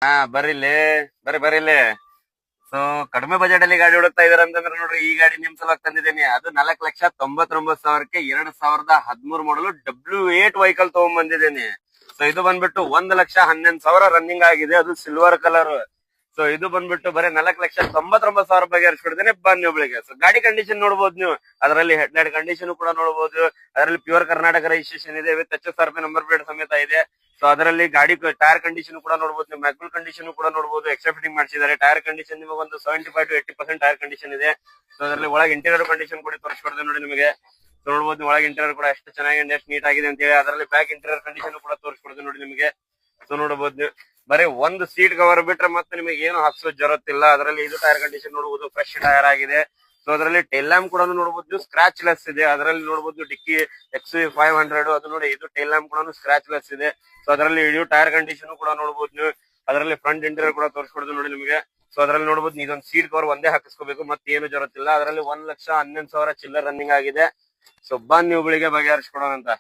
ಹಾ ಬರ್ರಿಲ್ಲಿ, ಬರ್ರಿ. ಸೊ ಕಡಿಮೆ ಬಜೆಟ್ ಅಲ್ಲಿ ಗಾಡಿ ಹುಡುಕ್ತಾ ಇದೀರ ಅಂತಂದ್ರೆ ನೋಡ್ರಿ, ಈ ಗಾಡಿ ನಿಮ್ ಸಲುವಾಗಿ ತಂದಿದ್ದೀನಿ. ಅದು 4,99,000ಕ್ಕೆ 2013 ಮಾಡಲು W8 ವೆಹಿಕಲ್ ತಗೊಂಡ್ ಬಂದಿದ್ದೀನಿ. ಸೊ ಇದು ಬಂದ್ಬಿಟ್ಟು 1,11,000 ರನ್ನಿಂಗ್ ಆಗಿದೆ, ಅದು ಸಿಲ್ವರ್ ಕಲರ್. ಸೊ ಇದು ಬಂದ್ಬಿಟ್ಟು ಬರೀ 4,99,000 ರೂಪಾಯಿಗೆ ಹರಿಸ್ಬಿಡ್ತೇನೆ ಬನ್ನಿ ಒಬ್ಳಿಗೆ. ಸೊ ಗಾಡಿ ಕಂಡೀಷನ್ ನೋಡಬಹುದು ನೀವು, ಅದರಲ್ಲಿ ಹೆಡ್ಲೈಟ್ ಕಂಡೀಷನ್ ಕೂಡ ನೋಡಬಹುದು. ಅದರಲ್ಲಿ ಪ್ಯೂರ್ ಕರ್ನಾಟಕ ರಿಜಿಸ್ಟ್ರೇಷನ್ ಇದೆ, ವಿತ್ HSRP ನಂಬರ್ ಪ್ಲೇಟ್ ಸಮೇತ ಇದೆ. ಸೊ ಅದರಲ್ಲಿ ಗಾಡಿ ಟೈರ್ ಕಂಡೀಷನ್ ಕೂಡ ನೋಡಬಹುದು, ನೀವು ಮ್ಯಾಗ್ನಲ್ ಕಂಡೀಷನ್ ಕೂಡ ನೋಡಬಹುದು. ಎಕ್ಸ್ಟ್ರಾ ಫಿಟ್ಟಿಂಗ್ ಮಾಡಿಸಿದ್ದಾರೆ. ಟೈರ್ ಕಂಡೀಷನ್ ನಿಮಗೆ ಒಂದು 75 to 80% ಟೈರ್ ಕಂಡೀಷನ್ ಇದೆ. ಸೊ ಅದರಲ್ಲಿ ಒಳಗೆ ಇಂಟೀರಿಯರ್ ಕಂಡೀಷನ್ ಕೂಡ ತೋರಿಸ್ಕೊಡ್ತೇನೆ ನೋಡಿ ನಿಮಗೆ. ಸೊ ನೋಡಬಹುದು ಒಳಗೆ ಇಂಟೀರಿಯರ್ ಕೂಡ ಎಷ್ಟು ಚೆನ್ನಾಗಿದೆ, ಎಷ್ಟು ನೀಟ್ ಆಗಿದೆ ಅಂತ ಹೇಳಿ. ಅದರಲ್ಲಿ ಬ್ಯಾಕ್ ಇಂಟೀರಿಯರ್ ಕಂಡೀಷನ್ ಕೂಡ ತೋರಿಸ್ಕೊಡ್ತೇನೆ ನೋಡಿ ನಿಮಗೆ. ಸೊ ನೋಡಬಹುದು ನೀವು, ಬರೀ ಒಂದು ಸೀಟ್ ಕವರ್ ಬಿಟ್ರೆ ಮತ್ತೆ ನಿಮಗೆ ಏನು ಹಾಕ್ಸೋ ಜರುತ್ತಿಲ್ಲ. ಅದರಲ್ಲಿ ಇದು ಟೈರ್ ಕಂಡೀಷನ್ ನೋಡಬಹುದು, ಫ್ರೆಶ್ ಟೈರ್ ಆಗಿದೆ. ಸೊ ಅದರಲ್ಲಿ ಟೈಲ್ ಲ್ಯಾಂಪ್ ಕೂಡ ನೋಡಬಹುದು, ಸ್ಕ್ರಾಚ್ ಲೆಸ್ ಇದೆ. ಅದರಲ್ಲಿ ನೋಡಬಹುದು ಡಿಕ್ಕಿ XV500 ಅದು ನೋಡಿ, ಇದು ಟೈಲ್ ಲ್ಯಾಂಪ್ ಕೂಡ ಸ್ಕ್ರಾಚ್ ಲೆಸ್ ಇದೆ. ಸೊ ಅದರಲ್ಲಿ ಇದು ಟೈರ್ ಕಂಡೀಷನ್ ಕೂಡ ನೋಡಬಹುದು ನೀವು. ಅದರಲ್ಲಿ ಫ್ರಂಟ್ ಇಂಟೀರಿಯರ್ ಕೂಡ ತೋರಿಸ್ಕೊಡ್ದು ನೋಡಿ ನಿಮಗೆ. ಸೊ ಅದರಲ್ಲಿ ನೋಡಬಹುದು, ಇದೊಂದು ಸೀಟ್ ಕವರ್ ಒಂದೇ ಹಾಕಿಸ್ಕೋಬೇಕು, ಮತ್ತೆ ಏನು ಜರುತ್ತಿಲ್ಲ. ಅದರಲ್ಲಿ 1,11,000 ಚಿಲ್ಲರ್ ರನ್ನಿಂಗ್ ಆಗಿದೆ. ಸೊ ಬನ್ನಿ ಹುಬ್ಳಿಗೆ ಬಗೆಹರಿಸ್ಕೊಡೋಣ ಅಂತ.